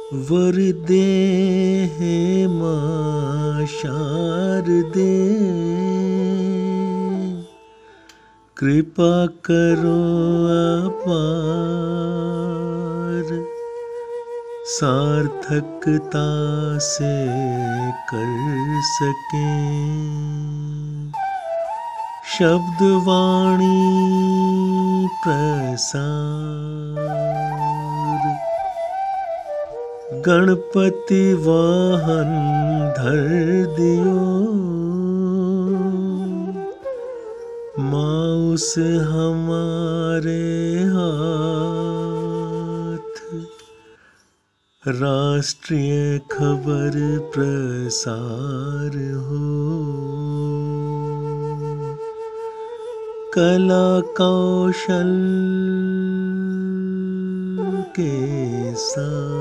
वर दे हे मां शारदे, कृपा करो अपार, सार्थकता से कर सकें शब्द वाणी प्रसार। गणपति वाहन धर दियो, माउस हमारे हाथ, राष्ट्रीय खबर प्रसार हो, कला कौशल के साथ।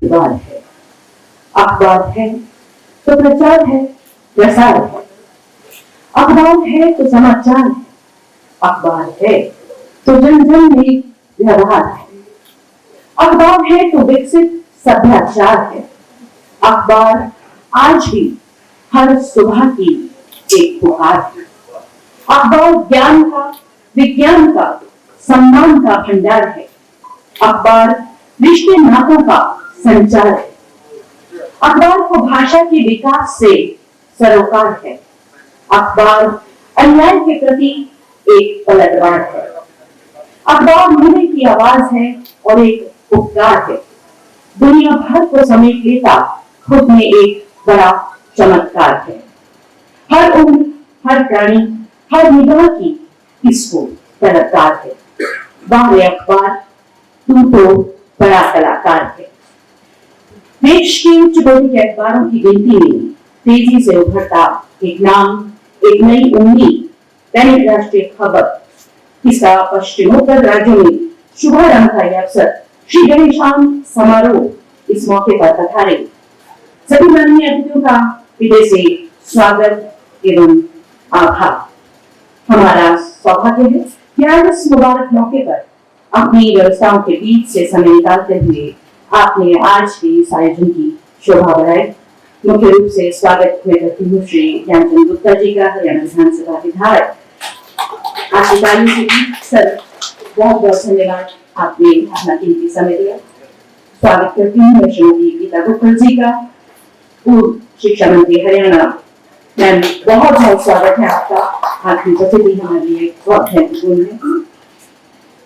दीवार है, अखबार है तो प्रचार है, प्रसार है। अखबार है तो समाचार है, अखबार है तो जन जन में व्यवहार है, अखबार है तो विकसित सभ्याचार है, अखबार आज भी हर सुबह की एक पुकार है। अखबार ज्ञान का, विज्ञान का, सम्मान का भंडार है, अखबार रिश्ते नातों का संचार है, अखबार को भाषा के विकास से सरोकार है, अखबार अन्याय के प्रति एक पलटवार है, अखबार मूल्य की आवाज है और एक उपकार है, दुनिया भर को समेट लेता खुद में एक बड़ा चमत्कार है। हर उम्र, हर प्राणी, हर निगाह की इसको तलबकार है। वाह रे अखबार, तू तो बड़ा कलाकार है। देश के उच्च कोटि के अखबारों की गिनती में तेजी से उभरता एक नाम, एक नई उम्मीद, दैनिक राष्ट्रीय खबर, इसका पश्चिमोत्तर राज्यों में शुभारंभ का यह अवसर श्री गणेशान समारोह इस मौके पर पधारे सभी माननीय अतिथियों का हृदय से स्वागत एवं आभार। हमारा सौभाग्य है कि आज इस मुबारक मौके पर अपनी व्यवस्थाओं के बीच से समय निकालते हुए आपने आज के इस आयोजन की शोभा बढ़ाई। मुख्य रूप से स्वागत मैं करती हूँ श्री ज्ञानचंद गुप्ता जी का, हरियाणा विधानसभा विधायक। आपकी ताली के बीच सर बहुत बहुत धन्यवाद, आपने अपना कीमती समय दिया। स्वागत करती हूँ मैं श्रीमती गीता गुप्ता जी का, पूर्व शिक्षा मंत्री हरियाणा। मैम बहुत बहुत स्वागत है आपका, आपकी उपस्थिति हमारे लिए बहुत महत्वपूर्ण है।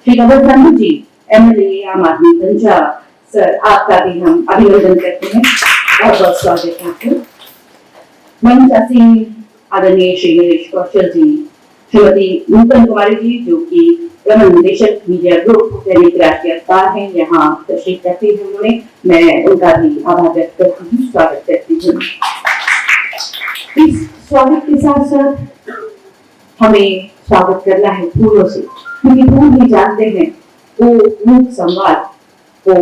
श्री कमल गांधी जी, एमएलए आम आदमी पंजाब, सर आपका भी हम अभिनंदन करते हैं, बहुत बहुत स्वागत है आपको। मंचा सिंह, आदरणीय श्री नरेश कौशल जी, श्रीमती नूतन कुमारी जी जो कि प्रबंध निदेशक मीडिया ग्रुप दैनिक राष्ट्रीय अखबार है, यहाँ तशरीफ रखते हैं उन्होंने, मैं उनका भी आभार व्यक्त करती हूँ, स्वागत करती हूँ। इस स्वागत के साथ साथ हमें स्वागत करना है फूलों से, क्योंकि फूल भी जानते हैं वो मूक संवाद, वो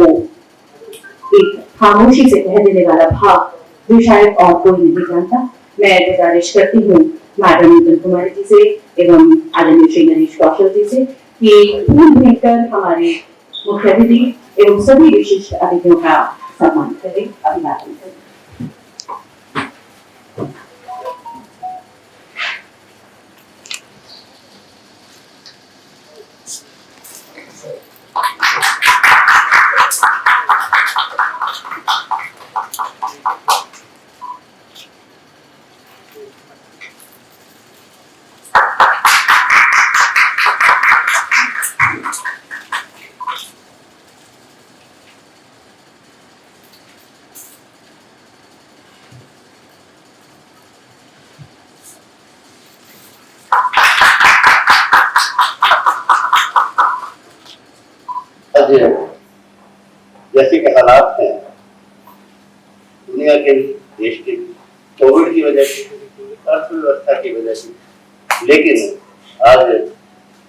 एक खामोशी से कह देने वाला भाव जो शायद और कोई नहीं जानता। मैं गुजारिश करती हूँ मैडम नूतन कुमारी जी से एवं आदरणीय श्री नरेश कौशल जी से कि फूल भेंटकर हमारे मुख्य अतिथि एवं सभी विशिष्ट अतिथियों का सम्मान करें, अभिवादन करें। जैसे कि हालात हैं दुनिया के, देश के, कोविड की वजह से, अर्थव्यवस्था की वजह से, लेकिन आज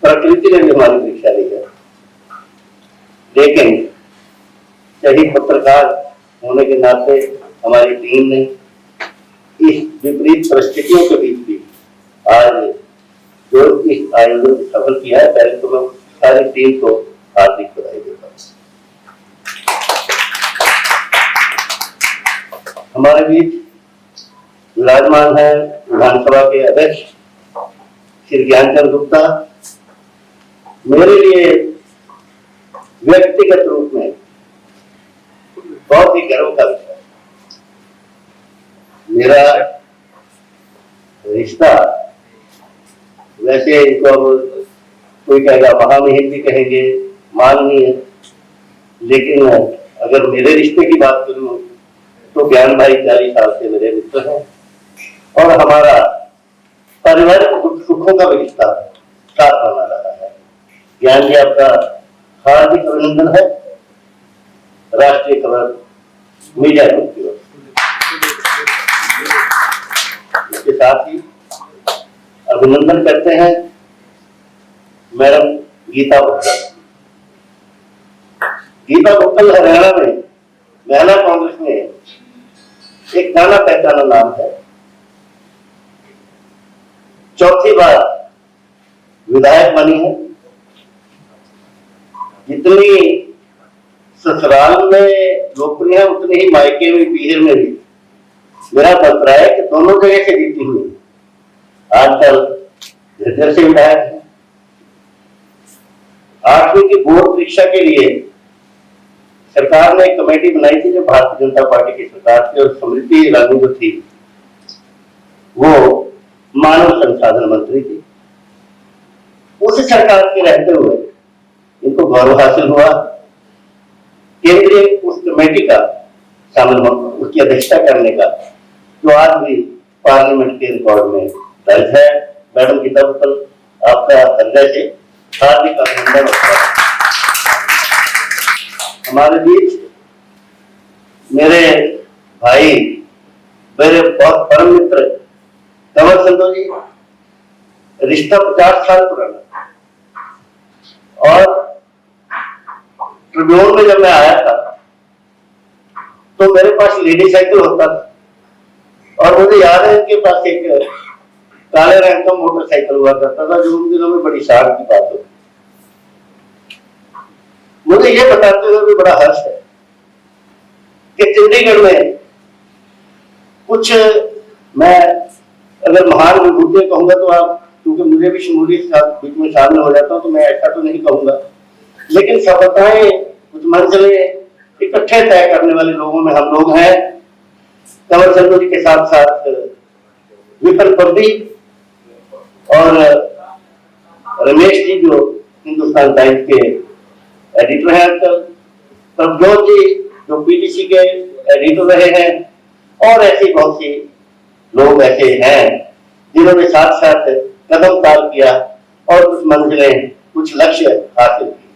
प्रकृति ने भी हमारी परीक्षा ली है। लेकिन सही पत्रकार होने के नाते हमारी टीम ने इस विपरीत परिस्थितियों के बीच भी आज जो इस आयोजन को सफल किया है, पहले तो मैं सारी टीम को हार्दिक बधाई देता हूँ। हमारे बीच विराजमान है विधानसभा के अध्यक्ष श्री ज्ञानचंद गुप्ता। मेरे लिए व्यक्तिगत रूप में बहुत ही गर्व का विषय, मेरा रिश्ता वैसे इनको अब कोई कहेगा महामहिम भी कहेंगे, माननीय, लेकिन अगर मेरे रिश्ते की बात करूं तो ज्ञान भाई 40 साल से मेरे मित्र हैं और हमारा पारिवारिक दुख सुखों का भी रिश्ता साथ बना रहा है। ज्ञान जी आपका हार्दिक अभिनंदन है राष्ट्रीय खबर मीडिया ग्रुप की ओर से। इसके साथ ही अभिनंदन करते हैं मैडम गीता भुक्कल। गीता भुक्कल हरियाणा में महिला कांग्रेस में एक जाना पहचाना नाम है। चौथी बार विधायक बनी है। जितनी ससुराल में लोकप्रिय है उतनी ही मायके में पीहर में भी मेरा बतरा है कि दोनों जगह से जीती हुई आजकल झज्जर से विधायक है। 8वीं की बोर्ड परीक्षा के लिए सरकार ने एक कमेटी बनाई थी जो भारतीय जनता पार्टी की सरकार थी, और स्मृति ईरानी जो थी वो मानव संसाधन मंत्री थी। उस सरकार के रहते हुए इनको गौरव हासिल हुआ केंद्रीय उस कमेटी का शामिल उसकी अध्यक्षता करने का, जो आज भी पार्लियामेंट के रिकॉर्ड में दर्ज है। मैडम गीता बुतल, आपका हृदय से हार्दिक अभिनंदन। हमारे बीच मेरे भाई, मेरे बहुत परम मित्र कंवर संधू जी, रिश्ता 50 साल पुराना। और ट्रिब्यून में जब मैं आया था तो मेरे पास लेडी साइकिल होता था, और मुझे याद है इनके पास एक काले रंग का मोटरसाइकिल हुआ करता था, जो उन दिनों में बड़ी शान की बात होती। मुझे ये बताते हुए भी बड़ा हर्ष है कि चंडीगढ़ में कुछ, मैं अगर महान विभूतियां कहूंगा तो आप, क्योंकि मुझे भी शमूलियत बीच में शामिल हो जाता हूं, तो मैं ऐसा तो नहीं कहूंगा, लेकिन सफलताएं, कुछ मंजिलें इकट्ठे तय करने वाले लोगों में हम लोग हैं। कंवर संधू जी के साथ साथ विपिन परदीप और रमेश जी जो हिंदुस्तान टाइम्स के एडिटर हैं आजकल, प्रभजोत जी जो पीटीसी के एडिटर रहे हैं, और ऐसे बहुत से लोग ऐसे हैं जिन्होंने साथ साथ कदम ताल किया और कुछ मंजिलें, कुछ लक्ष्य हासिल किए।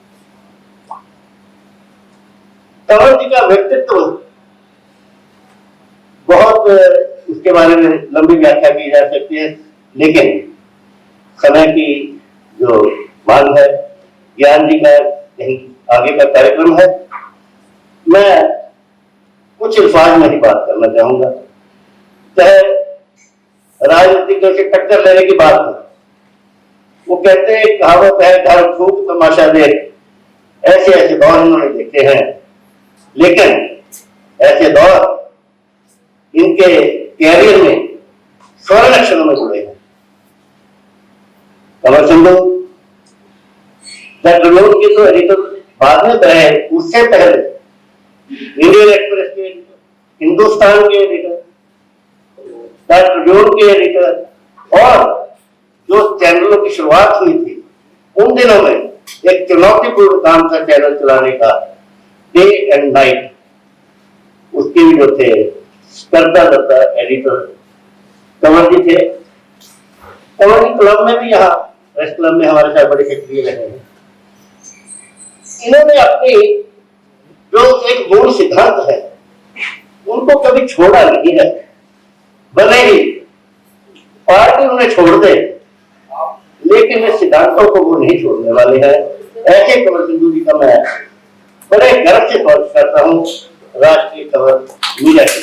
कंवर जी का व्यक्तित्व बहुत, उसके बारे में लंबी व्याख्या की जा सकती है, लेकिन समय की जो मांग है, ज्ञान जी का कहीं आगे का कार्यक्रम है, मैं कुछ अल्फाज में ही बात करना चाहूंगा। चाहे राजनीतिकों से टक्कर लेने की बात हो, वो कहते हैं, कहावत है, घर फूक तमाशा देख, ऐसे ऐसे दौर इन्होंने देखे हैं, लेकिन ऐसे दौर इनके कैरियर में स्वर्ण अक्षरों में जुड़े हैं। कंवर संधू ट्रिब्यून के तो एडिटर बाद में रहे, उससे पहले इंडियन एक्सप्रेस के एडिटर, हिंदुस्तान के एडिटर, ट्रिब्यून के एडिटर, और जो चैनलों की शुरुआत हुई थी उन दिनों में एक चुनौतीपूर्ण काम था चैनल चलाने का, डे एंड नाइट, उसके भी जो थे स्पर्धा एडिटर कंवर जी थे। कंवर जी क्लब में भी, यहाँ प्रेस क्लब में हमारे साथ बड़े सक्रिय रहे हैं। इन्होंने अपनी जो एक मूल सिद्धांत है उनको कभी छोड़ा नहीं है, भले ही पार्टी उन्हें छोड़ दे, लेकिन इस सिद्धांतों को वो नहीं छोड़ने वाले हैं। ऐसे कंवर संधू जी का मैं बड़े गर्व से स्वागत करता हूँ राष्ट्रीय खबर मीडिया की।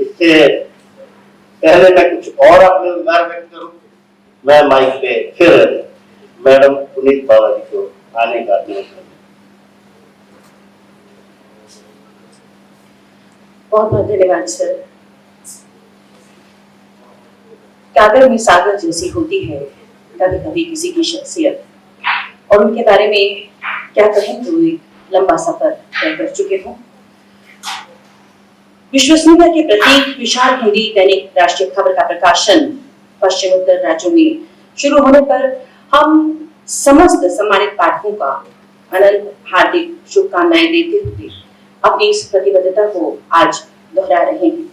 इससे पहले मैं कुछ और अपने विचार व्यक्त करूं, मैं माइक पे फिर मैडम पुनीत बाबा जी को आने का अनुरोध करूं। बहुत बहुत धन्यवाद सर। कागज में सागर जैसी होती है कभी कभी किसी की शख्सियत, और उनके बारे में क्या कहें तो एक लंबा सफर तय कर चुके हो। विश्वसनीयता के प्रतीक विशाल हिंदी दैनिक राष्ट्रीय खबर का प्रकाशन पश्चिमोत्तर राज्यों में शुरू होने पर हम समस्त सम्मानित पाठकों का अनंत हार्दिक शुभकामनाएं देते हुए अपनी इस प्रतिबद्धता को आज दोहरा रहे हैं।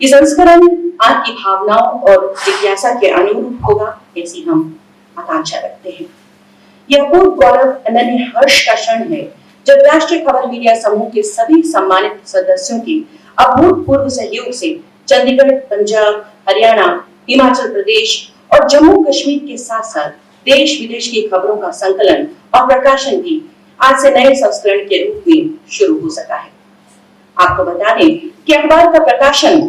ये संस्करण आपकी भावनाओं और जिज्ञासा के अनुरूप होगा, ऐसी हम आकांक्षा रखते हैं। यह अपूर्व गौरव, अनन्य हर्ष का क्षण है जब राष्ट्रीय खबर मीडिया समूह के सभी सम्मानित सदस्यों की अभूतपूर्व सहयोग से चंडीगढ़, पंजाब, हरियाणा, हिमाचल प्रदेश और जम्मू कश्मीर के साथ साथ देश विदेश की खबरों का संकलन और प्रकाशन भी आज से नए संस्करण के रूप में शुरू हो सका है। आपको बता दें कि अखबार का प्रकाशन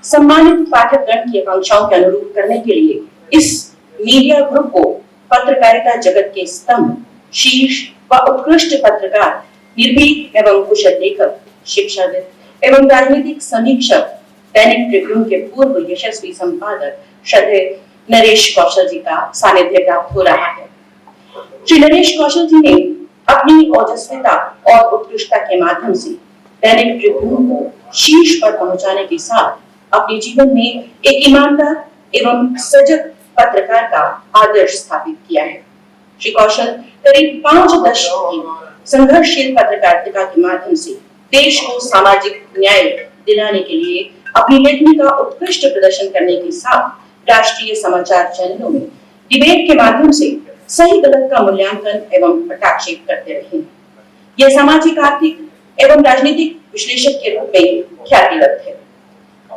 सम्मानित पाठकगण की आकांक्षाओं के अनुरूप करने के लिए इस मीडिया ग्रुप को पत्रकारिता जगत के स्तंभ, शीर्ष व उत्कृष्ट पत्रकार, निर्भीक एवं कुशल लेखक, शिक्षाविद एवं राजनीतिक समीक्षक, दैनिक ट्रिब्यून के पूर्व यशस्वी संपादक श्रद्धेय नरेश कौशल जी का सानिध्य प्राप्त हो रहा है। श्री नरेश कौशल जी ने अपनी ओजस्विता और उत्कृष्टता के माध्यम से दैनिक ट्रिब्यून को शीर्ष पर पहुंचाने के साथ अपने जीवन में एक ईमानदार एवं सजग पत्रकार का आदर्श स्थापित किया है। श्री कौशल करीब 5 दशक की संघर्षशील पत्रकारिता के माध्यम से देश को सामाजिक न्याय दिलाने के लिए अपनी लेखनी का उत्कृष्ट प्रदर्शन करने के साथ राष्ट्रीय समाचार चैनलों में डिबेट के माध्यम से सही गलत का मूल्यांकन एवं प्रकाशित करते रहे। यह सामाजिक, आर्थिक एवं राजनीतिक विश्लेषक के रूप में ख्यातिरत है।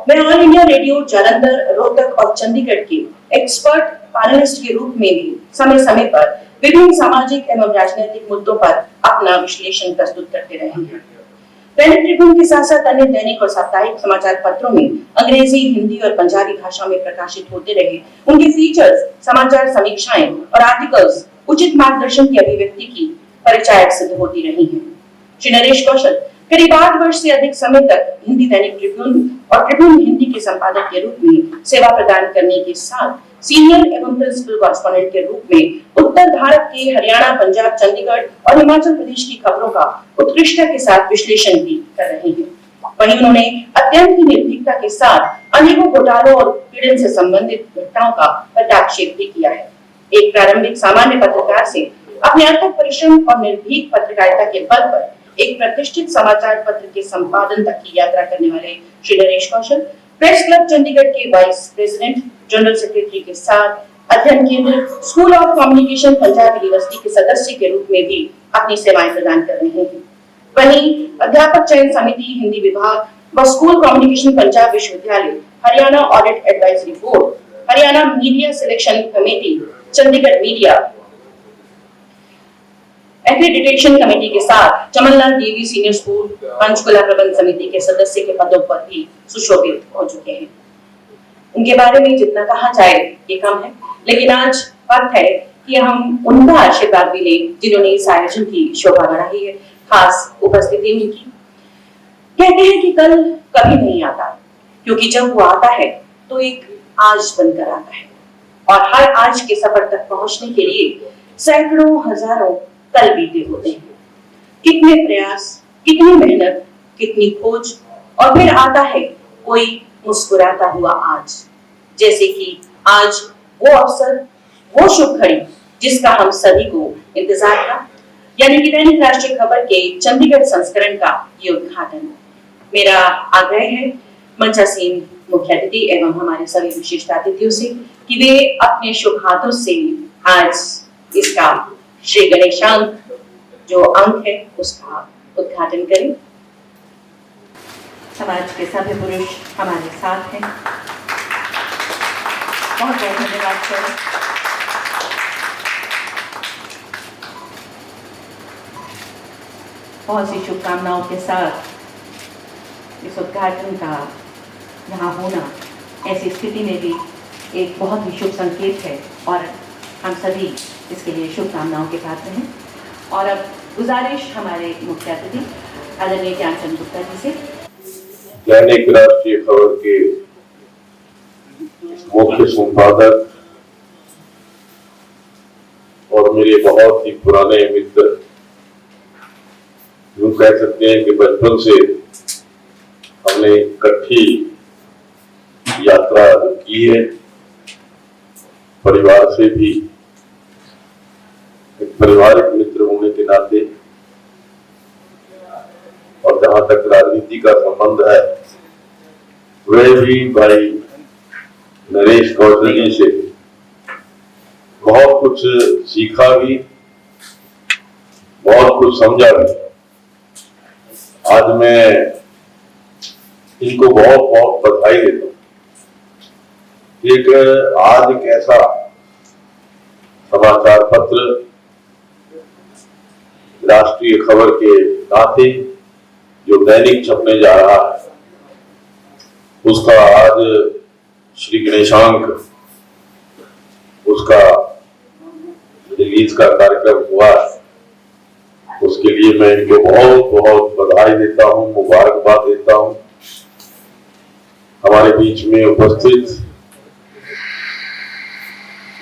वे All India Radio Jalandhar, Rohtak और चंडीगढ़ के एक्सपर्ट पैनलिस्ट के रूप में भी समय समय पर विभिन्न सामाजिक एवं राजनीतिक मुद्दों पर अपना विश्लेषण प्रस्तुत करते रहे हैं। दैनिक ट्रिब्यून के साथ साथ अन्य दैनिक और साप्ताहिक समाचार पत्रों में अंग्रेजी, हिंदी और पंजाबी भाषा में प्रकाशित होते रहे उनके फीचर्स, समाचार समीक्षाएं और आर्टिकल्स उचित मार्गदर्शन की अभिव्यक्ति की परिचायक सिद्ध होती रही हैं। श्री नरेश कौशल करीब 8 वर्ष से अधिक समय तक हिंदी दैनिक ट्रिब्यून और ट्रिब्यून हिंदी के संपादक के रूप में सेवा प्रदान करने के साथ सीनियर एवं प्रिंसिपल कॉरेस्पॉन्डेंट के रूप में उत्तर भारत के हरियाणा, पंजाब, चंडीगढ़ और हिमाचल प्रदेश की खबरों का उत्कृष्टता के साथ विश्लेषण भी कर रहे हैं। वहीं उन्होंने अत्यंत ही निर्भीकता के साथ अनेकों घोटालों और पीड़न से संबंधित घटनाओं का पटाक्षेप भी किया है। एक प्रारंभिक सामान्य पत्रकार से अपने अथक परिश्रम और निर्भीक पत्रकारिता के बल पर एक प्रतिष्ठित समाचार पत्र के संपादन तक की यात्रा करने वाले श्री नरेश कौशल प्रेस क्लब चंडीगढ़ के वाइस प्रेसिडेंट, जनरल सेक्रेटरी के साथ अध्ययन केंद्र school of communication Punjab university के सदस्य के रूप में भी अपनी सेवाएं प्रदान कर रहे हैं। वहीं अध्यापक चयन समिति, हिंदी विभाग व स्कूल कम्युनिकेशन पंजाब विश्वविद्यालय, Haryana audit advisory board, Haryana media selection committee, Chandigarh media accreditation committee के साथ चमनलाल देवी सीनियर स्कूल, पंचकुला प्रबंध समिति के सदस्य के पदों पर भी सुशोभित हो चुके हैं। उनके बारे में जितना कहा जाए ये कम है, लेकिन आज वक्त है कि हम उनका आशीर्वाद भी लें जिन्होंने इस आयोजन की शोभा बढ़ाई है। खास उपस्थिति उनकी। कहते हैं कि कल कभी नहीं आता, क्योंकि जब वो आता है तो एक आज बनकर आता है और हर आज के सफर तक पहुंचने के लिए सैकड़ों हजारों कल बीते होते हैं। कितने प्रयास, कितनी मेहनत, कितनी खोज और फिर आता है कोई मुस्कुराता हुआ आज। जैसे कि आज वो अवसर, वो शुभ घड़ी जिसका हम सभी को इंतजार था, यानी कि दैनिक राष्ट्रीय खबर के चंडीगढ़ संस्करण का ये उद्घाटन। मेरा आग्रह है मंचासीन मुख्य अतिथि एवं हमारे सभी विशिष्ट अतिथियों से कि वे अपने शुभ हाथों से आज इसका श्री गणेशांक जो अंक है उसका उद्घाटन करें। समाज के सभी पुरुष हमारे साथ हैं। बहुत बहुत धन्यवाद सर। बहुत सी शुभकामनाओं के साथ इस उद्घाटन का यहाँ होना ऐसी स्थिति में भी एक बहुत ही शुभ संकेत है और हम सभी इसके लिए शुभकामनाओं के पात्र हैं। और अब गुजारिश हमारे मुख्य अतिथि आदरणीय ज्ञानचंद गुप्ता जी से। दैनिक राष्ट्रीय खबर के मुख्य संपादक और मेरे बहुत ही पुराने मित्र, यूं कह सकते हैं कि बचपन से हमने इकट्ठी यात्रा की है। परिवार से भी एक पारिवारिक मित्र होने के नाते और जहां तक राजनीति का संबंध है वे भी भाई नरेश कौशल जी से बहुत कुछ सीखा भी, बहुत कुछ समझा भी। आज मैं इनको बहुत बहुत बधाई देता हूँ। एक आज एक ऐसा समाचार पत्र राष्ट्रीय खबर के नाते जो दैनिक छपने जा रहा है, उसका आज श्री गणेशांक उसका रिलीज का कार्यक्रम हुआ। उसके लिए मैं इनको बहुत बहुत बधाई देता हूँ, मुबारकबाद देता हूँ। हमारे बीच में उपस्थित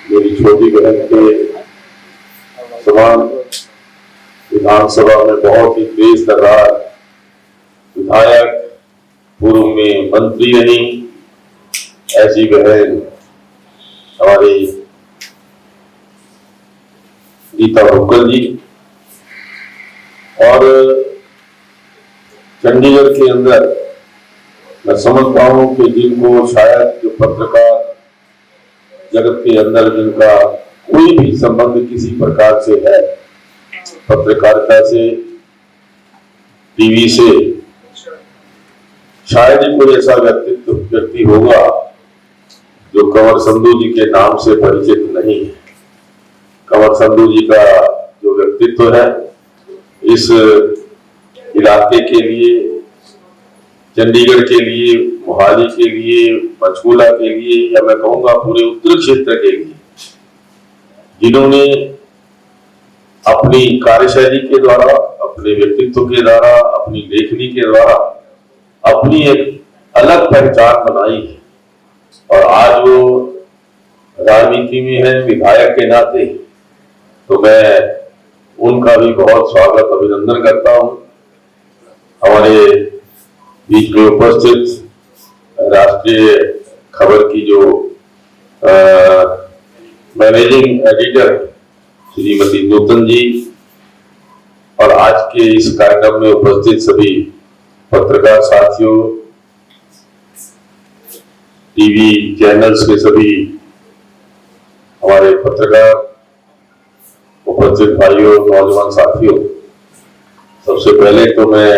मेरी छोटी बहन के समान विधानसभा में बहुत ही तेज तर्रार विधायक, पूर्व में मंत्री रही, ऐसी बहन हमारी गीता भुक्कल जी, और चंडीगढ़ के अंदर मैं समझता हूं कि जिनको शायद जो पत्रकार जगत के अंदर जिनका कोई भी संबंध किसी प्रकार से है, पत्रकारिता से, टीवी से, शायद ही कोई ऐसा व्यक्ति होगा जो कंवर संधू जी के नाम से परिचित नहीं है। कंवर संधू जी का जो व्यक्तित्व है इस इलाके के लिए, चंडीगढ़ के लिए, मोहाली के लिए, पंचकूला के लिए, या मैं कहूंगा पूरे उत्तर क्षेत्र के लिए, जिन्होंने अपनी कार्यशैली के द्वारा, अपने व्यक्तित्व के द्वारा, अपनी लेखनी के द्वारा अपनी एक अलग पहचान बनाई है। और आज वो राजनीति में है विधायक के नाते, तो मैं उनका भी बहुत स्वागत, अभिनंदन करता हूं। हमारे बीच में उपस्थित राष्ट्रीय खबर की जो मैनेजिंग एडिटर श्रीमती नूतन जी, और आज के इस कार्यक्रम में उपस्थित सभी पत्रकार साथियों, टीवी चैनल्स के सभी हमारे पत्रकार, उपस्थित भाइयों, नौजवान साथियों, सबसे पहले तो मैं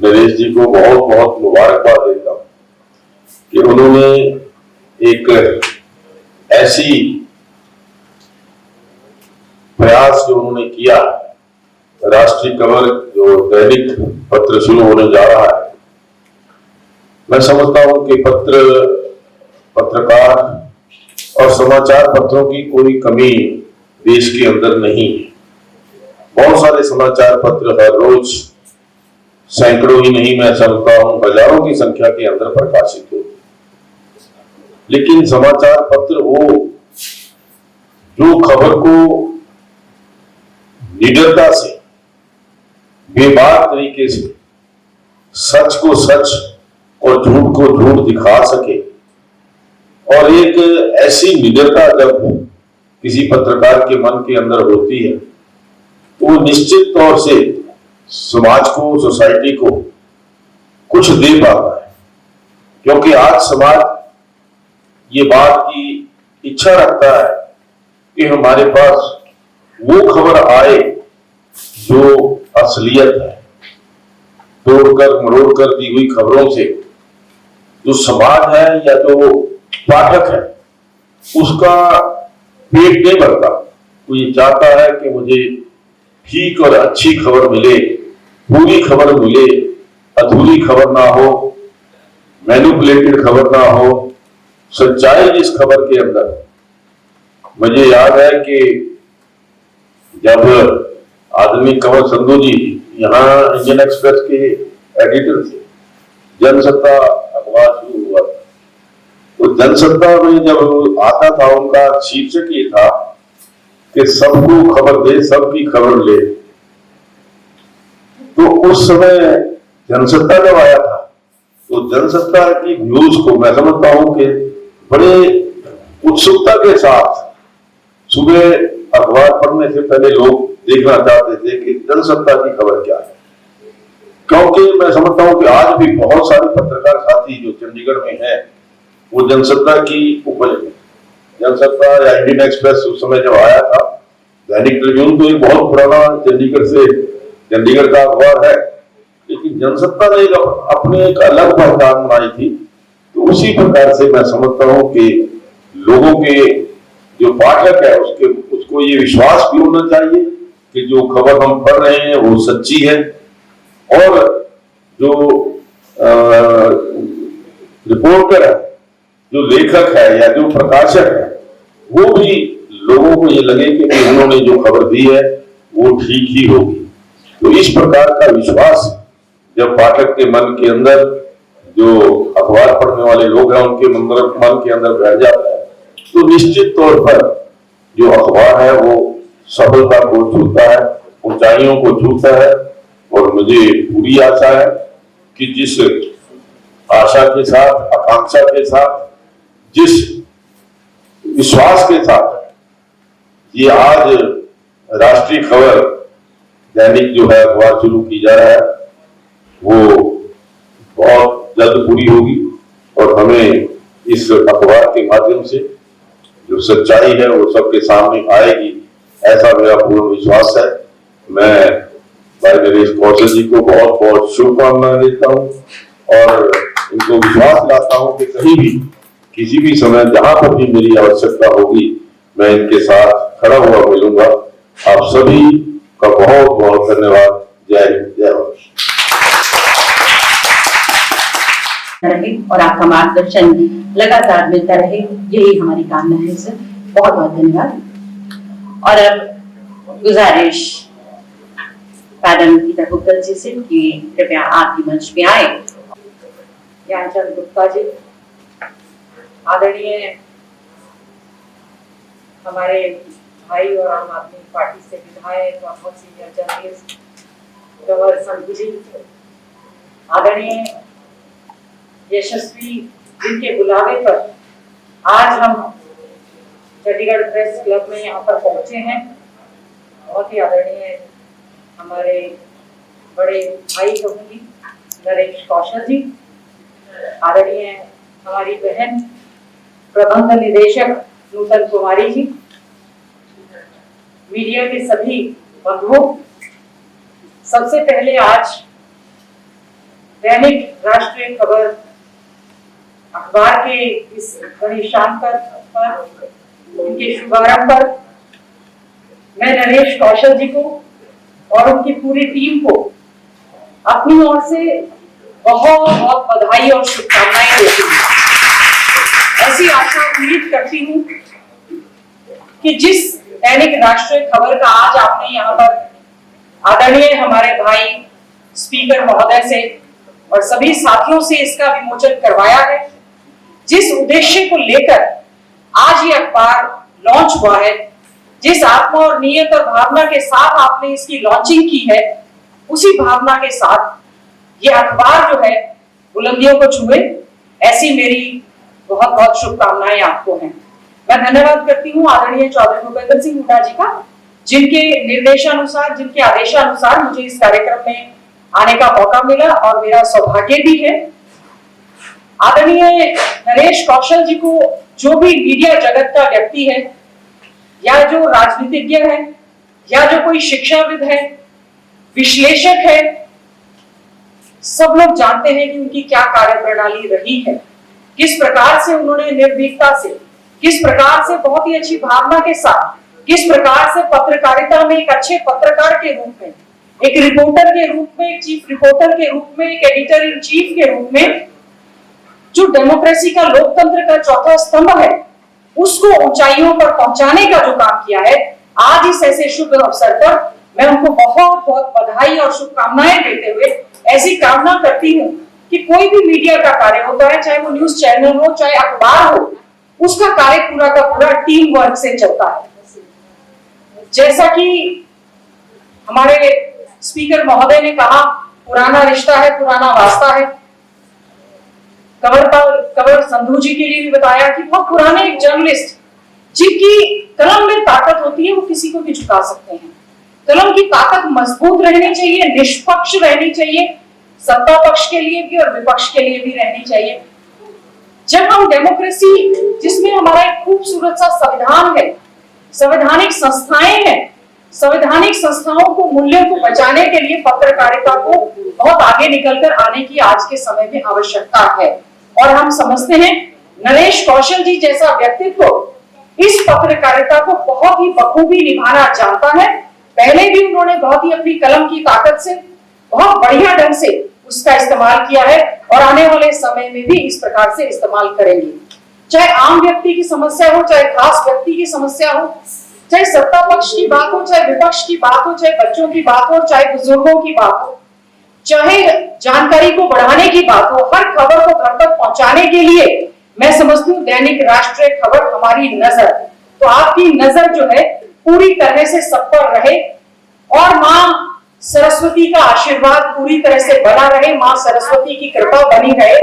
नरेश जी को बहुत बहुत मुबारकबाद देता हूं कि उन्होंने एक ऐसी प्रयास जो उन्होंने किया, राष्ट्रीय खबर जो दैनिक पत्र शुरू होने जा रहा है। मैं समझता हूं कि पत्रकार और समाचार पत्रों की कोई कमी देश के अंदर नहीं है। बहुत सारे समाचार पत्र हर रोज सैकड़ों ही नहीं, मैं समझता हूं हजारों की संख्या के अंदर प्रकाशित होते, लेकिन समाचार पत्र वो जो खबर को निडरता से, बेबाक तरीके से, सच को सच और झूठ को झूठ दिखा सके, और एक ऐसी निडरता जब किसी पत्रकार के मन के अंदर होती है तो वो निश्चित तौर से समाज को, सोसाइटी को कुछ दे पाता है। क्योंकि आज समाज ये बात की इच्छा रखता है कि हमारे पास वो खबर आए जो असलियत है। तोड़कर मरोड़कर दी हुई खबरों से जो समाज है या जो पाठक है उसका पेट नहीं भरता। वो ये चाहता है कि मुझे ठीक और अच्छी खबर मिले, पूरी खबर मिले, अधूरी खबर ना हो, मैनिपुलेटेड खबर ना हो, सच्चाई इस खबर के अंदर। मुझे याद है कि जब आदमी कंवर संधू जी यहाँ इंडियन एक्सप्रेस के एडिटर थे, जनसत्ता अखबार शुरू हुआ था, तो जनसत्ता में जब आता था उनका शीर्षक ये था कि सबको खबर दे, सबकी खबर ले। तो उस समय जनसत्ता जब आया था तो जनसत्ता की न्यूज को मैं समझता हूं कि बड़े उत्सुकता के साथ सुबह अखबार पढ़ने से पहले लोग देखना चाहते थे कि जनसत्ता की खबर क्या है। क्योंकि मैं समझता हूं कि आज भी बहुत सारे पत्रकार साथी जो चंडीगढ़ में हैं वो जनसत्ता की उपज में, जनसत्ता या इंडियन एक्सप्रेस उस समय जब आया था, दैनिक ट्रिब्यून तो एक बहुत पुराना चंडीगढ़ का अखबार है, लेकिन जनसत्ता ने अपने एक अलग पहचान बनाई थी। तो उसी प्रकार से मैं समझता हूं कि लोगों के जो पाठक है उसको ये विश्वास भी होना चाहिए कि जो खबर हम पढ़ रहे हैं वो सच्ची है, और जो रिपोर्टर है, जो लेखक है या जो प्रकाशक है, वो भी लोगों को ये लगे कि उन्होंने जो खबर दी है वो ठीक ही होगी। तो इस प्रकार का विश्वास जब पाठक के मन के अंदर, जो अखबार पढ़ने वाले लोग हैं उनके मन के अंदर बैठ जाता है, तो निश्चित तौर पर जो अखबार है वो सफलता को छूता है, ऊंचाइयों को छूता है। और मुझे पूरी आशा है कि जिस आशा के साथ, आकांक्षा के साथ, जिस विश्वास के साथ ये आज राष्ट्रीय खबर दैनिक जो है अखबार शुरू की जा रहा है, वो बहुत जल्द पूरी होगी और हमें इस अखबार के माध्यम से जो सच्चाई है वो सबके सामने आएगी, ऐसा मेरा पूर्ण विश्वास है। मैं भाई नरेश कौशल जी को बहुत बहुत शुभकामनाएं देता हूँ और इनको विश्वास दिलाता हूँ कि कहीं भी, किसी भी समय, जहां पर भी मेरी आवश्यकता होगी, मैं इनके साथ खड़ा हुआ मिलूंगा। आप सभी का बहुत बहुत धन्यवाद। जय हिंद, जय भारत। रहे और आपका मार्गदर्शन लगातार मिलता रहे, यही हमारी कामना है सर। बहुत बहुत धन्यवाद। और अब गुजारिश पैनल की तरफ जी से कि कृपया आपकी मंच पे आए। ज्ञानचंद गुप्ता जी, आदरणीय हमारे भाई और आम आदमी पार्टी से विधायक और बहुत सीनियर जर्नलिस्ट कंवर संधू जी, आदरणीय यशस्वी, जिनके बुलावे पर आज हम चंडीगढ़ प्रेस क्लब में यहाँ पर पहुंचे हैं, बहुत ही आदरणीय हमारे बड़े भाई कहूंगी नरेश कौशल जी, आदरणीय हमारी बहन प्रबंध निदेशक नूतन कुमारी जी, मीडिया के सभी बंधुओं, सबसे पहले आज दैनिक राष्ट्रीय खबर अखबार के इस बड़ी शान पर उनके शुभारंभ पर मैं नरेश कौशल जी को और उनकी पूरी टीम को अपनी ओर से बहुत बहुत बधाई और शुभकामनाएं देती हूँ। ऐसी आशा उम्मीद करती हूँ कि जिस दैनिक राष्ट्रीय खबर का आज आपने यहाँ पर आदरणीय हमारे भाई स्पीकर महोदय से और सभी साथियों से इसका विमोचन करवाया है, जिस उद्देश्य को लेकर आज ये अखबार लॉन्च हुआ है, जिस आत्मा और नियत और भावना के साथ आपने इसकी लॉन्चिंग की है, उसी भावना के साथ ये अखबार जो है बुलंदियों को छुए, ऐसी मेरी बहुत बहुत शुभकामनाएं आपको हैं। मैं धन्यवाद करती हूँ आदरणीय चौधरी भूपेंद्र सिंह हुड्डा जी का, जिनके निर्देशानुसार, जिनके आदेशानुसार मुझे इस कार्यक्रम में आने का मौका मिला और मेरा सौभाग्य भी है। आदरणीय नरेश कौशल जी को जो भी मीडिया जगत का व्यक्ति है, या जो राजनीतिज्ञ है, या जो कोई शिक्षाविद है, विश्लेषक है, सब लोग जानते हैं कि उनकी क्या कार्यप्रणाली रही है, किस प्रकार से उन्होंने निर्भीकता से, किस प्रकार से बहुत ही अच्छी भावना के साथ, किस प्रकार से पत्रकारिता में एक अच्छे पत्रकार के रूप में, एक रिपोर्टर के रूप में, एक चीफ रिपोर्टर के रूप में, एक एडिटर इन चीफ के रूप में, जो डेमोक्रेसी का, लोकतंत्र का चौथा स्तंभ है, उसको ऊंचाइयों पर पहुंचाने का जो काम किया है, आज इस ऐसे शुभ अवसर पर मैं उनको बहुत बहुत बधाई और शुभकामनाएं देते हुए ऐसी कामना करती हूँ कि कोई भी मीडिया का कार्य होता है, चाहे वो न्यूज चैनल हो, चाहे अखबार हो, उसका कार्य पूरा का पूरा टीम वर्क से चलता है। जैसा कि हमारे स्पीकर महोदय ने कहा, पुराना रिश्ता है, पुराना वास्ता है। कंवर संधू जी के लिए भी बताया कि बहुत पुराने एक जर्नलिस्ट, जिनकी कलम में ताकत होती है, वो किसी को भी झुका सकते हैं। कलम की ताकत मजबूत रहनी चाहिए, निष्पक्ष रहनी चाहिए, सत्ता पक्ष के लिए भी और विपक्ष के लिए भी रहनी चाहिए। जब हम डेमोक्रेसी, जिसमें हमारा एक खूबसूरत सा संविधान है, संवैधानिक संस्थाएं हैं, संवैधानिक संस्थाओं को, मूल्यों को बचाने के लिए पत्रकारिता को बहुत आगे निकलकर आने की आज के समय में आवश्यकता है। और हम समझते हैं नरेश कौशल जी जैसा व्यक्तित्व इस पत्रकारिता को बहुत ही बखूबी निभाना जानता है। पहले भी उन्होंने बहुत ही अपनी कलम की ताकत से बहुत बढ़िया ढंग से उसका इस्तेमाल किया है और आने वाले समय में भी इस प्रकार से इस्तेमाल करेंगे। चाहे आम व्यक्ति की समस्या हो, चाहे खास व्यक्ति की समस्या हो, चाहे सत्ता पक्ष की बात हो, चाहे विपक्ष की बात हो, चाहे बच्चों की बात हो, चाहे बुजुर्गों की बात हो, चाहे जानकारी को बढ़ाने की बात हो, हर खबर को घर तक पहुंचाने के लिए मैं समझती हूँ दैनिक राष्ट्रीय खबर हमारी नजर, तो आपकी नजर जो है पूरी तरह से सब पर रहे और माँ सरस्वती का आशीर्वाद पूरी तरह से बना रहे, माँ सरस्वती की कृपा बनी रहे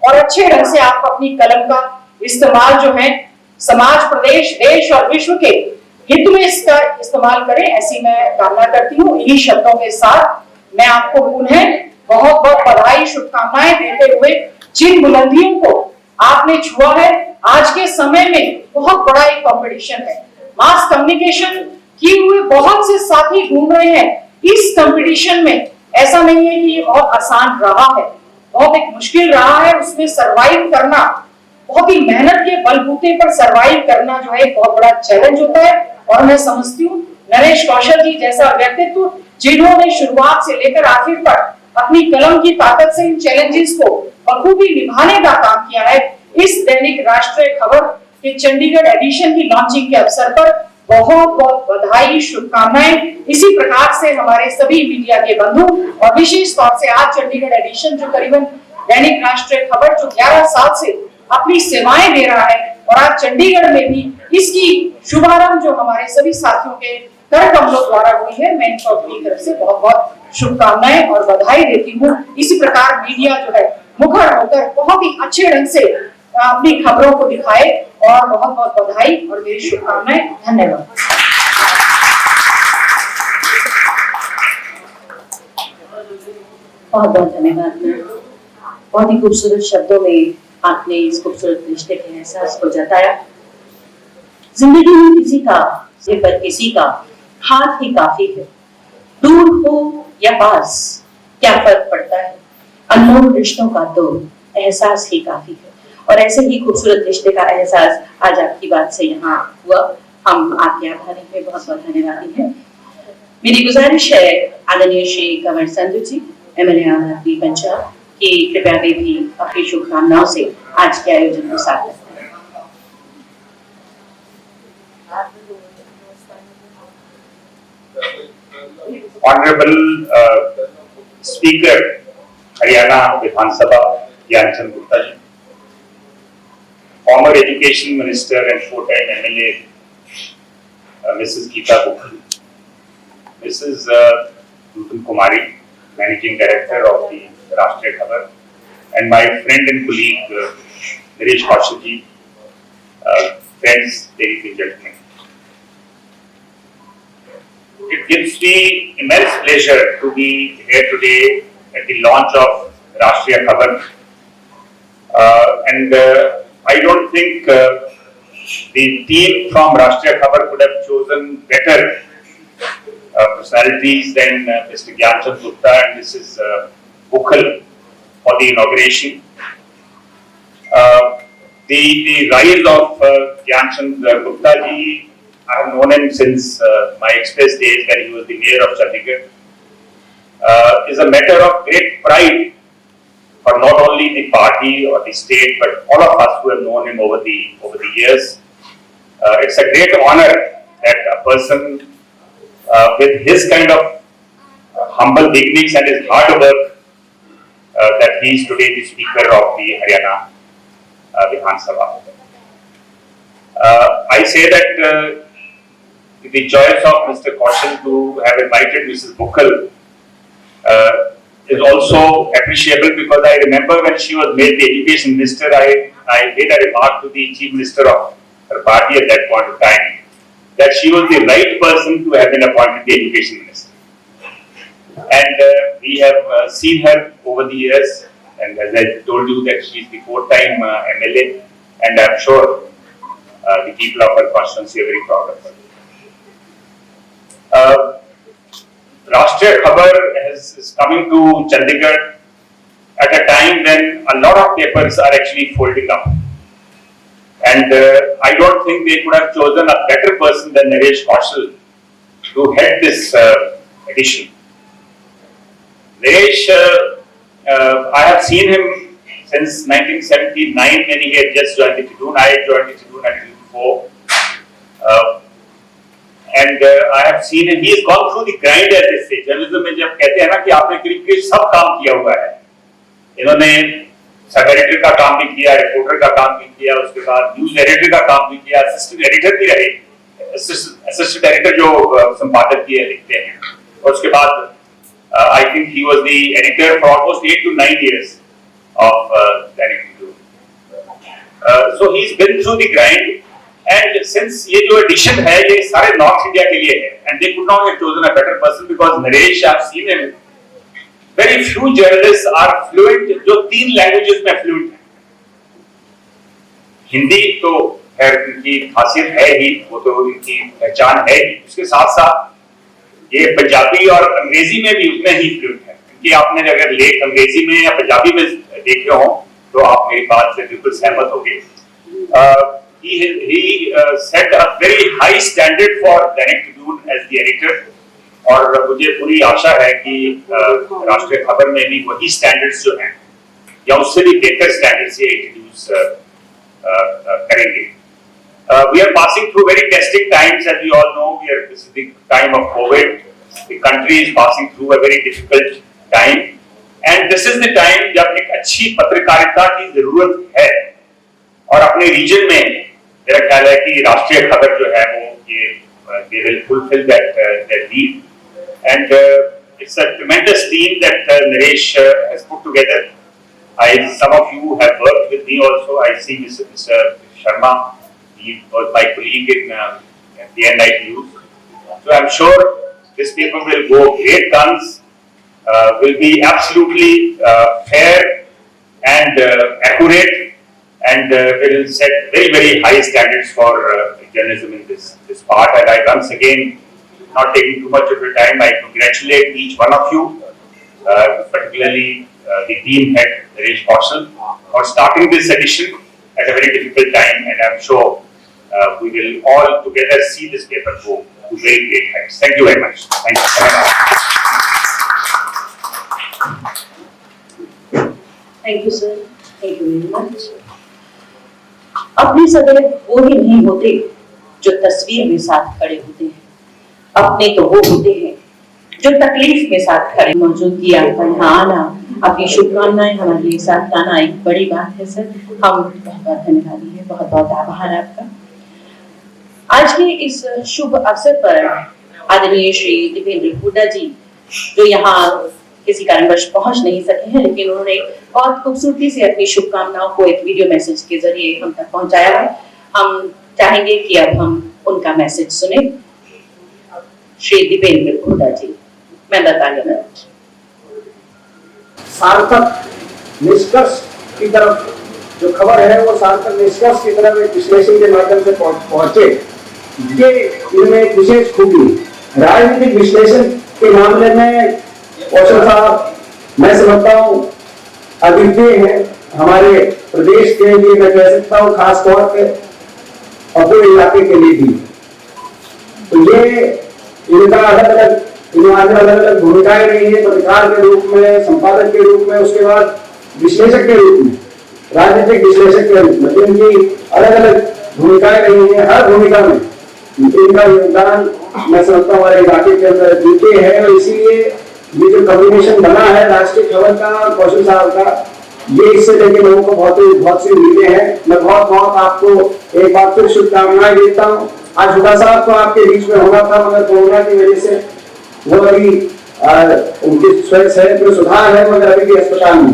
और अच्छे ढंग से आप अपनी कलम का इस्तेमाल जो है समाज, प्रदेश, देश और विश्व के हित में इसका इस्तेमाल करें, ऐसी मैं कामना करती हूँ। इन्हीं शब्दों के साथ मैं आपको पुनः बहुत बहुत बधाई, शुभकामनाएं देते हुए जिन बुलंदियों को आपने छुआ है, आज के समय में बहुत बड़ा एक कंपटीशन है, मास कम्युनिकेशन किए हुए बहुत से साथी घूम रहे हैं इस कंपटीशन में। ऐसा नहीं है कि ये बहुत आसान रहा है, बहुत एक मुश्किल रहा है, उसमें सरवाइव करना, बहुत ही मेहनत के बलबूते पर सरवाइव करना जो है बहुत बड़ा चैलेंज होता है। और मैं समझती हूँ नरेश कौशल जी जैसा व्यक्तित्व जिन्होंने शुरुआत से लेकर आखिर तक अपनी कलम की ताकत से इन चैलेंजेस को बखूबी निभाने का काम किया है, इस दैनिक राष्ट्रीय खबर के चंडीगढ़ एडिशन की लॉन्चिंग के अवसर पर बहुत बहुत बधाई, शुभकामनाएं। इसी प्रकार से हमारे सभी मीडिया के बंधु और विशेष तौर से आज चंडीगढ़ एडिशन जो करीबन दैनिक राष्ट्रीय खबर जो 11 साल से अपनी सेवाएं दे रहा है और आज चंडीगढ़ में भी इसकी शुभारंभ जो हमारे सभी साथियों के कर कमलों द्वारा हुई है, मैं इनको अपनी तरफ से बहुत बहुत शुभकामनाएं और बधाई देती हूँ। इसी प्रकार मीडिया जो है मुखर होकर बहुत ही अच्छे ढंग से अपनी खबरों को दिखाए और बहुत बहुत बधाई और मेरी शुभकामनाएं। धन्यवाद। बहुत बहुत धन्यवाद। बहुत ही खूबसूरत शब्दों में आपने इस खूबसूरत रिश्ते के एहसास को जताया। जिंदगी में किसी का सिर पर किसी का हाथ ही काफी है, दूर हो या पास क्या फर्क पड़ता है, अनमोल रिश्तों का तो एहसास ही काफी है। और ऐसे ही खूबसूरत रिश्ते का एहसास आज आपकी बात से यहाँ हुआ, हम आपके आभारी हैं, बहुत बहुत धन्यवादी हैं। मेरी गुजारिश है आदरणीय श्री कंवर संधू जी, एमएलए आम आदमी पंजाब, कि कृपया वे भी अपनी शुभकामनाओं से आज के आयोजन को सार्थक करें। Honorable Speaker, Haryana Vidhan Gyanchand Gupta ji, former Education Minister and four-time MLA Mrs. Geeta Bukhal, Mrs. Nuthan Kumari, Managing Director of the Rashtriya Khabar, and my friend and colleague Naresh Kaushal ji, friends, ladies and gentlemen. It gives me immense pleasure to be here today at the launch of Rashtriya Khabar, and I don't think the team from Rashtriya Khabar could have chosen better personalities than Mr. Gyanchand Gupta and Mrs. Bukhal for the inauguration. The rise of Gyanchand Gupta ji, I have known him since my express days when he was the mayor of Chandigarh, is a matter of great pride for not only the party or the state, but all of us who have known him over the years. It's a great honor that a person with his kind of humble beginnings and his hard work, that he is today the Speaker of the Haryana Vidhan Sabha. I say that the choice of Mr. Kaushal to have invited Mrs. Bukhal is also appreciable, because I remember when she was made the Education Minister, I made a remark to the Chief Minister of her party at that point of time that she was the right person to have been appointed the Education Minister. And we have seen her over the years, and as I told you that she is the four-time MLA, and I am sure the people of her constituency are very proud of her. Rashtriya Khabar is coming to Chandigarh at a time when a lot of papers are actually folding up. And I don't think they could have chosen a better person than Naresh Kaushal to head this edition. Naresh I have seen him since 1979 when he had just joined the Tribune. I had joined the Tribune a little before. And I have seen him. He has gone through the grind as they say. Journalism में जब कहते हैं ना कि आपने करीब करीब सब काम किया हुआ है. इन्होंने सब एडिटर का काम भी किया, रिपोर्टर का काम भी किया, उसके बाद न्यूज एडिटर का काम भी किया, असिस्टेंट एडिटर भी रहे. असिस्टेंट एडिटर जो संपादकीय लिखते हैं. और उसके बाद I think he was the editor for almost 8 to 9 years of Dainik Tribune. So he's been through the grind, and since ये जो edition है ये सारे North India के लिए है, and they could not have chosen a better person because Naresh, I've seen him. Very few journalists are fluent जो 3 languages में fluent हैं. हिंदी तो खैर इनकी खासियत है ही, वो तो इनकी पहचान है ही. उसके साथ साथ ये पंजाबी और अंग्रेजी में भी उतने ही फ्लुएंट है, क्योंकि आपने अगर लेख अंग्रेजी में या पंजाबी में देखे हो तो आप मेरी बात से बिल्कुल सहमत होंगे. He set a very high standard for Dainik Tribune as the editor, और मुझे पूरी आशा है कि राष्ट्रीय खबर में भी वही स्टैंडर्ड्स जो हैं या उससे भी बेहतर स्टैंडर्ड्स ये इंट्रोड्यूस करेंगे. We are passing through very testing times, as we all know. This is the time of COVID. The country is passing through a very difficult time, and this is the time जब एक अच्छी पत्रकारिता की जरूरत है. और अपने reason में मेरा ख्याल है कि राष्ट्रीय खबर जो है वो ये they will fulfill that need, and it's a tremendous team that Naresh has put together. Some of you have worked with me also. I see Mr. Sharma. He was my colleague in the NIT News. So I'm sure this paper will go great guns, will be absolutely fair and accurate, and will set very, very high standards for journalism in this part. And I once again, not taking too much of your time, I congratulate each one of you, particularly the team head, Naresh Kaushal, for starting this edition at a very difficult time, and I'm sure we will all together see this paper go to very great heights. Thank you very much. Thank you. Thank you, sir. Thank you very much. अपने सदैव वो ही नहीं होते जो तस्वीर में साथ खड़े होते हैं. अपने तो वो होते हैं जो तकलीफ में साथ खड़े. मौजूदगी आपका यहाँ आना, आपकी शुभकामनाएं हमारे लिए साथ लाना एक बड़ी बात है सर. हम बहुत बहुत धन्यवादी है, बहुत बहुत आभार आपका. आज के इस शुभ अवसर पर आदरणीय श्री दीपेंद्र हुड्डा जी, जो यहाँ किसी कारणवश पहुंच नहीं सके हैं, लेकिन उन्होंने बहुत खूबसूरती से अपनी शुभकामनाओं को एक वीडियो मैसेज के जरिए हम तक पहुंचाया है. हम चाहेंगे कि अब हम उनका मैसेज सुने. श्री दीपेंद्र हुड्डा जी, मेंबर पार्लियामेंट. सार्थक निष्कर्ष की तरफ जो खबर है वो सार्थक निष्कर्ष की तरफ एक विश्लेषण के माध्यम से पहुंचे. ये इनमें एक विशेष खूबी. राजनीतिक विश्लेषण के मामले में कौशल साहब मैं समझता हूँ अद्वितीय है. हमारे प्रदेश के लिए मैं कह सकता हूँ, खास तौर पे और पूरे इलाके के लिए भी. तो ये इनका अलग अलग भूमिकाएं रही है, पत्रकार के रूप में, संपादक के रूप में, उसके बाद विश्लेषक के रूप में, राजनीतिक विश्लेषक के रूप में. इनकी अलग अलग भूमिकाएं रही है. हर भूमिका में इनका योगदान मैं समझता हूँ हमारे इलाके के अंदर द्वितीय है. और इसीलिए ये जो कॉम्बिनेशन बना है राष्ट्रीय खबर का, कौशल साहब का, ये इससे लेके लोगों को बहुत सी उम्मीदें हैं. मैं बहुत आपको एक बार फिर शुभकामनाएं देता हूँ. आज हुड्डा साहब तो आपके बीच में होना था, मगर कोरोना की वजह से वो अभी उनकी सेहत में सुधार है, मगर अभी भी अस्पताल में.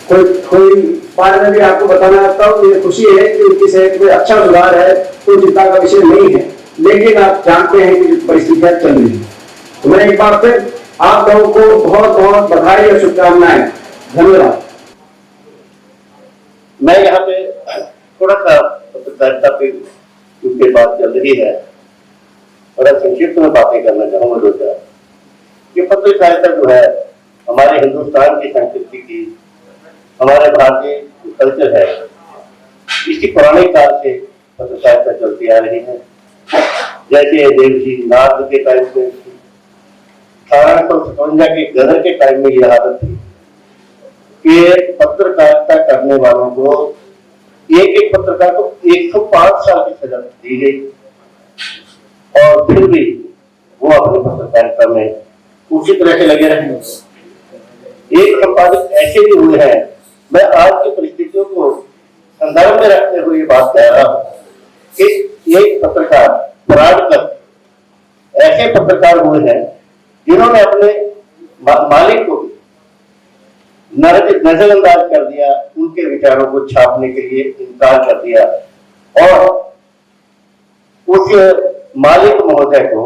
कोई बात में भी आपको बताना चाहता हूँ, मुझे खुशी है कि उनकी सेहत में अच्छा सुधार है, कोई चिंता का विषय नहीं है. लेकिन आप जानते हैं कि परिस्थितियां चल रही है. तो मैं एक बार फिर आप लोगों को बहुत बधाई और शुभकामनाएं. धन्यवाद. मैं यहाँ पे थोड़ा सा पत्रकारिता पे क्योंकि बात चल रही है, थोड़ा संक्षिप्त में बातें करना चाहूंगा. दो चार ये पत्रकारिता जो है हमारे हिंदुस्तान की संस्कृति की, हमारे भारतीय कल्चर है, इसकी पुराने काल से पत्रकारिता चलती आ रही है. जैसे देवजी नाथ के टाइम से 1857 के गदर के टाइम में यह आदत थी कि पत्रकारिता करने वालों को एक एक पत्रकार को 105 साल की सजा दी गई और फिर भी वो अपनी पत्रकारिता में उसी तरह से लगे रहे। एक संपादक ऐसे भी हुए हैं, मैं आज की परिस्थितियों को संदर्भ में रखते हुए ये बात कह रहा हूं कि एक पत्रकार परागकर ऐसे पत्रकार हुए हैं जिन्होंने अपने मालिक को नजरअंदाज कर दिया, उनके विचारों को छापने के लिए इनकार कर दिया और उस मालिक महोदय को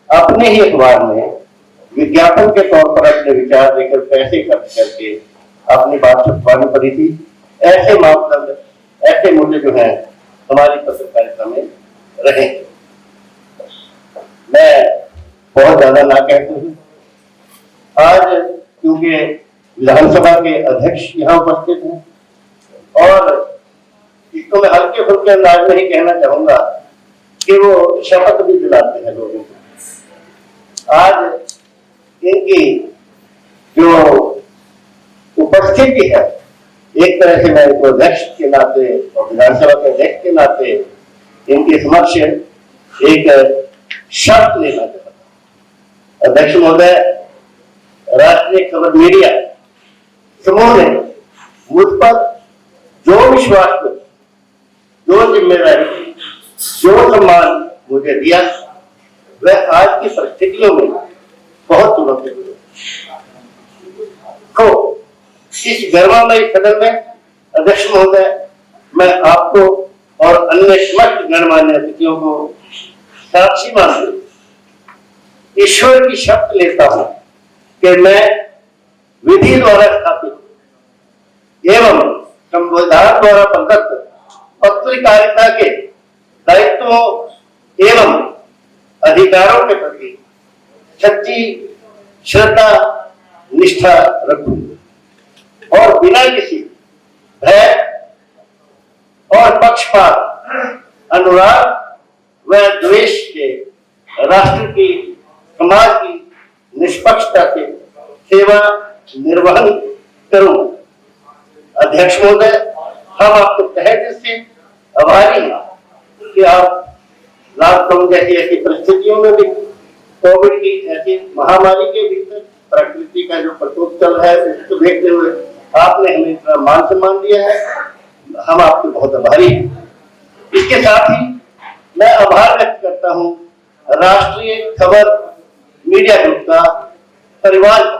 अपने ही अखबार में विज्ञापन के तौर पर अपने विचार देकर पैसे खर्च करके अपनी बात छुपवानी पड़ी थी। ऐसे मापदंड, ऐसे मूल्य जो है हमारी पत्रकारिता में रहे। मैं बहुत ज्यादा ना कहता हूँ। आज क्योंकि विधानसभा के अध्यक्ष यहाँ उपस्थित हैं और इसको मैं हल्के फुल्के अंदाज में ही कहना चाहूंगा कि वो शपथ भी दिलाते हैं लोगों को। आज इनकी जो उपस्थिति है, एक तरह से मैं इनको अध्यक्ष के नाते और विधानसभा के अध्यक्ष के नाते इनके समक्ष एक शर्त लेना चाहता हूं। अध्यक्ष महोदय, राष्ट्रीय खबर मीडिया समूह ने मुझ पर जो विश्वास, जो जिम्मेदारी, जो सम्मान मुझे दिया, वह आज की परिस्थितियों में बहुत चुनौतीपूर्ण तो इस गौरवमयी सदन में अध्यक्ष महोदय, मैं आपको और अन्य समस्त गणमान्य अतिथियों को साक्षी मानकर ईश्वर की शपथ लेता हूं कि मैं विधि द्वारा स्थापित एवं संविधान द्वारा प्रदत्त पत्रकारिता के दायित्वों एवं अधिकारों के प्रति सच्ची श्रद्धा निष्ठा रखूंगा और बिना किसी भय और पक्षपात, अनुराग व द्वेष के राष्ट्र की, समाज की निष्पक्षता से सेवा निर्वहन करूंगा। अध्यक्ष महोदय, हम आपको तहे दिल से आभारी हैं कि आप लॉकडाउन जैसी ऐसी परिस्थितियों में भी, कोविड की ऐसी महामारी के भीतर प्रकृति का जो प्रकोप चल रहा है उसको देखते हुए आपने हमें इतना मान सम्मान दिया है, हम आपके बहुत आभारी हैं। इसके साथ ही मैं आभार व्यक्त करता हूं राष्ट्रीय खबर मीडिया ग्रुप का परिवार का।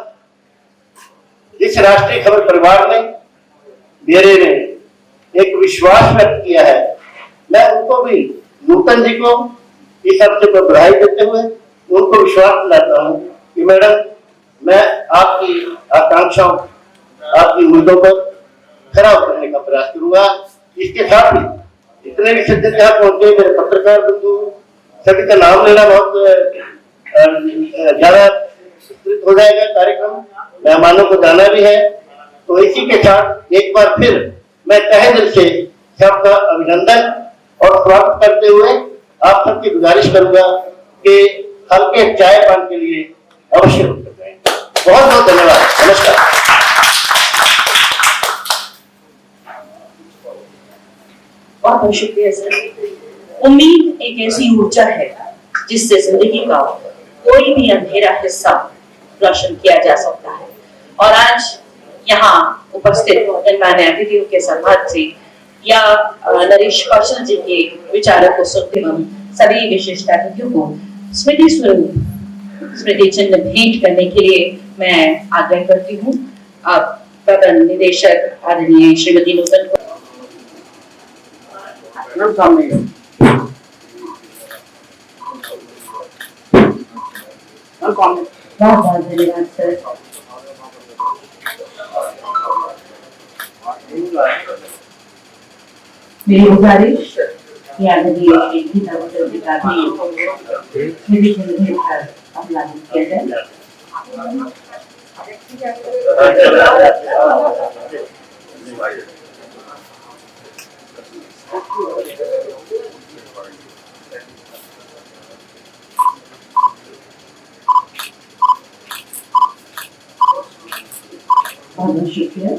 इस राष्ट्रीय खबर परिवार ने मेरे में एक विश्वास व्यक्त किया है। मैं उनको भी, नूतन जी को इस अवसर पर बधाई देते हुए उनको विश्वास दिलाता हूं कि मैडम, मैं आपकी आकांक्षाओं, आपकी उम्मीदों पर खरा उतरने का प्रयास करूंगा। इसके साथ ही इतने भी सज्जन यहाँ पहुंचे मेरे पत्रकार बंधु, सभी का नाम लेना बहुत ज्यादा विस्तृत हो जाएगा कार्यक्रम, मेहमानों को जाना भी है। तो इसी के साथ एक बार फिर मैं तहे दिल से सबका अभिनंदन और स्वागत करते हुए आप सबकी गुजारिश करूंगा कि हल्के चाय पान के लिए अवश्य रुक जाएं। बहुत बहुत धन्यवाद। नमस्कार। बहुत बहुत शुक्रिया सर। उम्मीद एक ऐसी ऊर्जा है जिससे जिंदगी का कोई भी अंधेरा हिस्सा रोशन किया जा सकता है। और आज यहाँ उपस्थित गणमान्य अतिथियों के संवाद से या नरेश कौशल जी के विचारों को सुनते हम सभी विशिष्ट अतिथियों को स्मृति स्वरूप स्मृति चिन्ह भेंट करने के लिए मैं आग्रह करती हूँ। अब प्रबंध निदेशक आदरणीय श्रीमती नूतन को सामने बहुत बहुत धन्यवाद सर। मेरी गुजारिश कि आदरणीय श्री गीता जी का भी स्मृति चिन्ह भेंट कर अभिवादन किया जाए। बहुत शुक्रिया।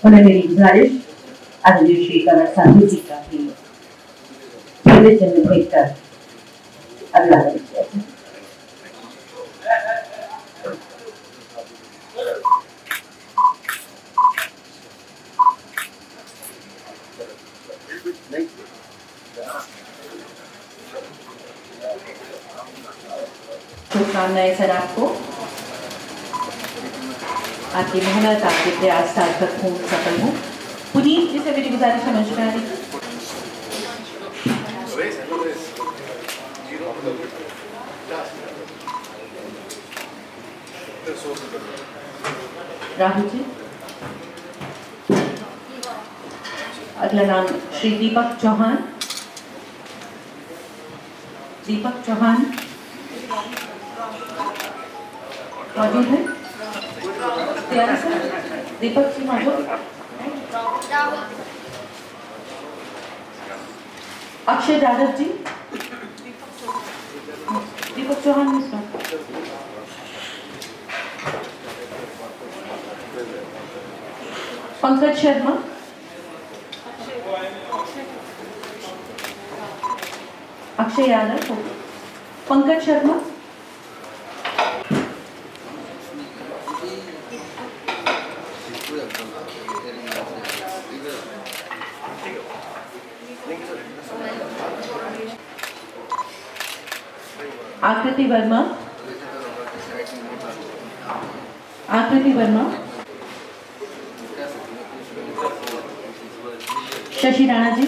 उन्हें मेरी गुजारिश आदरणीय श्री कमर साधु जी का भी पहले चिन्ह भेंट कर अभिवादन किया जाए। शुभकामनाएं सर आपको, आपकी मेहनत, आपके प्रयास सार्थक हो, सफल हो। पुनीत जी से मेरी गुजारिश है मंच में आने की। राहुल जी। अगला नाम श्री दीपक चौहान। दीपक चौहान मौजूद है? तैयारी सर? दीपक जी मौजूद? अक्षय यादव जी। दीपक चौहान मिश्रा। पंकज शर्मा। अक्षय यादव। पंकज शर्मा। आकृति वर्मा। आकृति वर्मा। शशि राणा जी।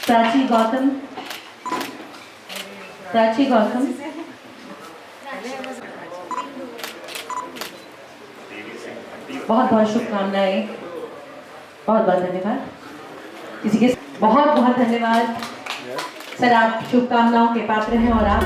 प्राची गौतम। प्राची गौतम। बहुत बहुत शुभकामनाएं, बहुत बहुत धन्यवाद। किसी के बहुत बहुत धन्यवाद सर, आप शुभकामनाओं के पात्र हैं और आप